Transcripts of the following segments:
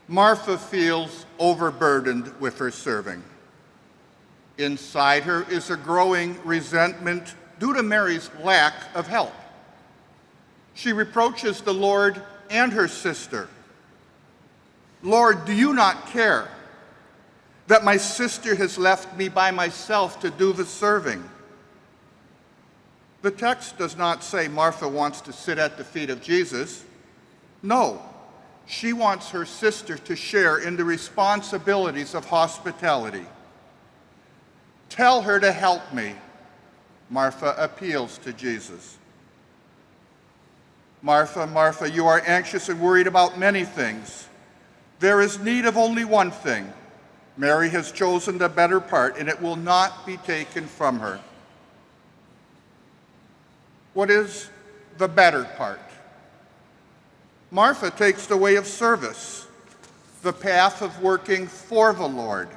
Martha feels overburdened with her serving. Inside her is a growing resentment due to Mary's lack of help. She reproaches the Lord and her sister. "Lord, do you not care that my sister has left me by myself to do the serving?" The text does not say Martha wants to sit at the feet of Jesus. No, she wants her sister to share in the responsibilities of hospitality. "Tell her to help me," Martha appeals to Jesus. "Martha, Martha, you are anxious and worried about many things. There is need of only one thing. Mary has chosen the better part, and it will not be taken from her." What is the better part? Martha takes the way of service, the path of working for the Lord.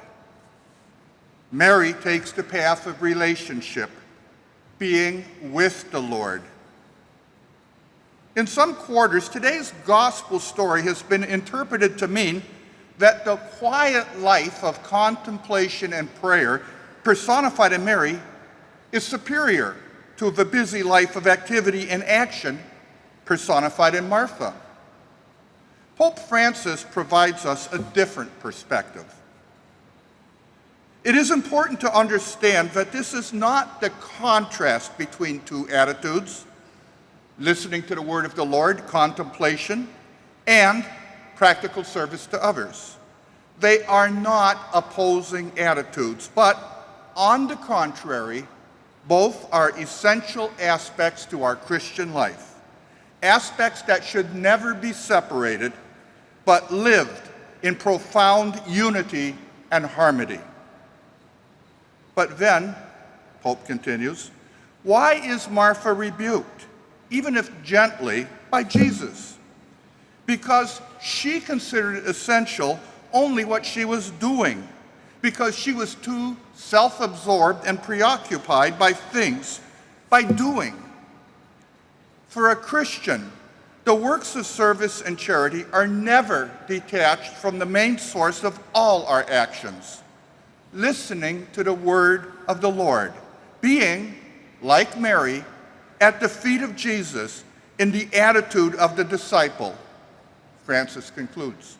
Mary takes the path of relationship, being with the Lord. In some quarters, today's gospel story has been interpreted to mean that the quiet life of contemplation and prayer personified in Mary is superior to the busy life of activity and action personified in Martha. Pope Francis provides us a different perspective. It is important to understand that this is not the contrast between two attitudes, listening to the word of the Lord, contemplation, and practical service to others. They are not opposing attitudes, but on the contrary, both are essential aspects to our Christian life, aspects that should never be separated, but lived in profound unity and harmony. But then, Pope continues, why is Martha rebuked, even if gently, by Jesus? Because she considered it essential only what she was doing, because she was too self-absorbed and preoccupied by things, by doing. For a Christian, the works of service and charity are never detached from the main source of all our actions, listening to the word of the Lord, being, like Mary, at the feet of Jesus in the attitude of the disciple. Francis concludes.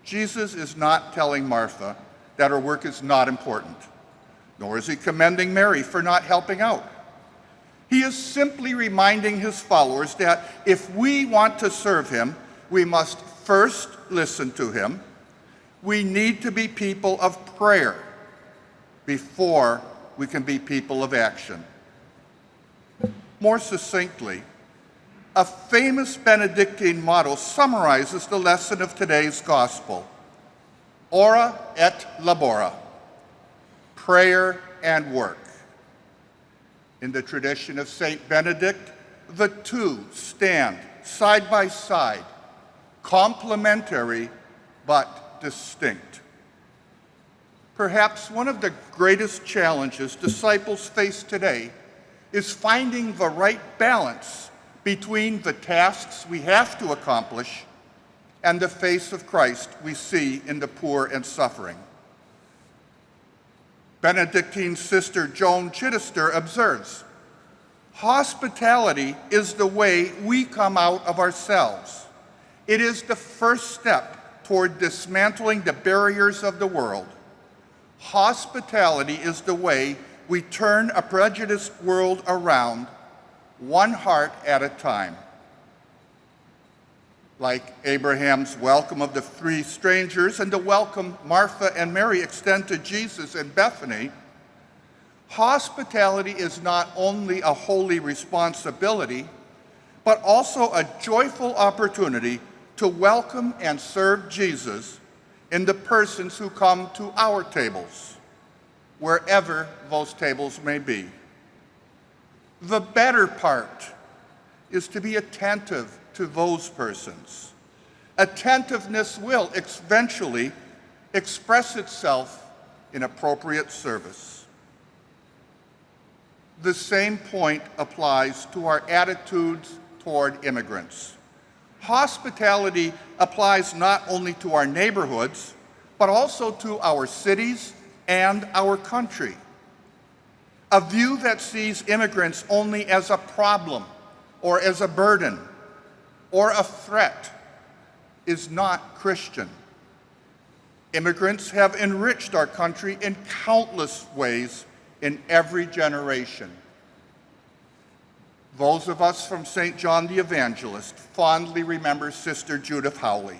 Jesus is not telling Martha that her work is not important, nor is he commending Mary for not helping out. He is simply reminding his followers that if we want to serve him, we must first listen to him. We need to be people of prayer before we can be people of action. More succinctly, a famous Benedictine motto summarizes the lesson of today's gospel. Ora et labora, prayer and work. In the tradition of Saint Benedict, the two stand side by side, complementary but distinct. Perhaps one of the greatest challenges disciples face today is finding the right balance between the tasks we have to accomplish and the face of Christ we see in the poor and suffering. Benedictine sister Joan Chittister observes, hospitality is the way we come out of ourselves. It is the first step toward dismantling the barriers of the world. Hospitality is the way we turn a prejudiced world around, one heart at a time. Like Abraham's welcome of the three strangers and the welcome Martha and Mary extend to Jesus in Bethany, hospitality is not only a holy responsibility, but also a joyful opportunity to welcome and serve Jesus in the persons who come to our tables, wherever those tables may be. The better part is to be attentive to those persons. Attentiveness will eventually express itself in appropriate service. The same point applies to our attitudes toward immigrants. Hospitality applies not only to our neighborhoods, but also to our cities and our country. A view that sees immigrants only as a problem or as a burden or a threat is not Christian. Immigrants have enriched our country in countless ways in every generation. Those of us from St. John the Evangelist fondly remember Sister Judith Howley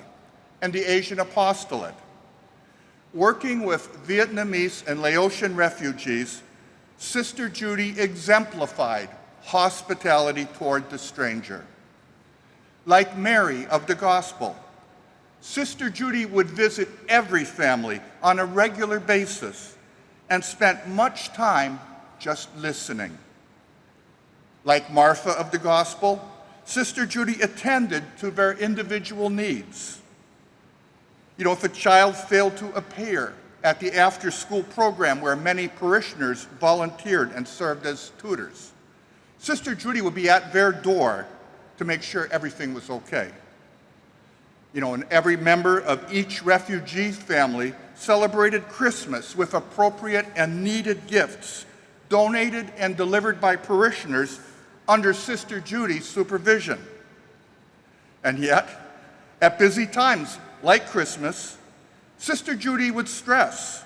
and the Asian Apostolate. Working with Vietnamese and Laotian refugees, Sister Judy exemplified hospitality toward the stranger. Like Mary of the Gospel, Sister Judy would visit every family on a regular basis and spent much time just listening. Like Martha of the Gospel, Sister Judy attended to their individual needs. If a child failed to appear at the after-school program where many parishioners volunteered and served as tutors, Sister Judy would be at their door to make sure everything was okay. And every member of each refugee family celebrated Christmas with appropriate and needed gifts, donated and delivered by parishioners under Sister Judy's supervision. And yet, at busy times like Christmas, Sister Judy would stress,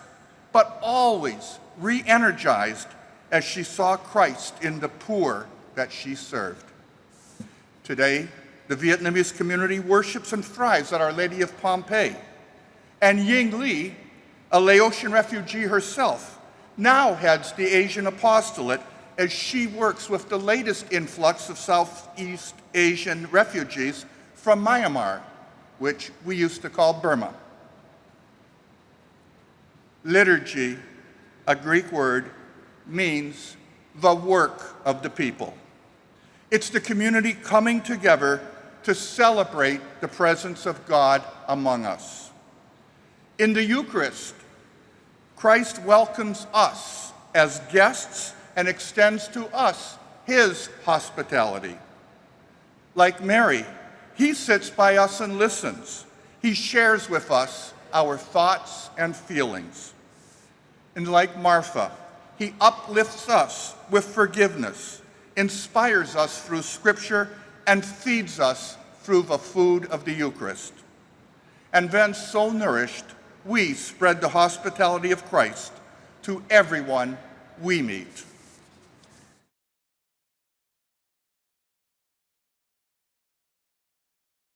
but always re-energized as she saw Christ in the poor that she served. Today, the Vietnamese community worships and thrives at Our Lady of Pompeii. And Ying Li, a Laotian refugee herself, now heads the Asian Apostolate as she works with the latest influx of Southeast Asian refugees from Myanmar, which we used to call Burma. Liturgy, a Greek word, means the work of the people. It's the community coming together to celebrate the presence of God among us. In the Eucharist, Christ welcomes us as guests and extends to us his hospitality. Like Mary, he sits by us and listens. He shares with us our thoughts and feelings. And like Martha, he uplifts us with forgiveness, inspires us through Scripture, and feeds us through the food of the Eucharist. And then, so nourished, we spread the hospitality of Christ to everyone we meet.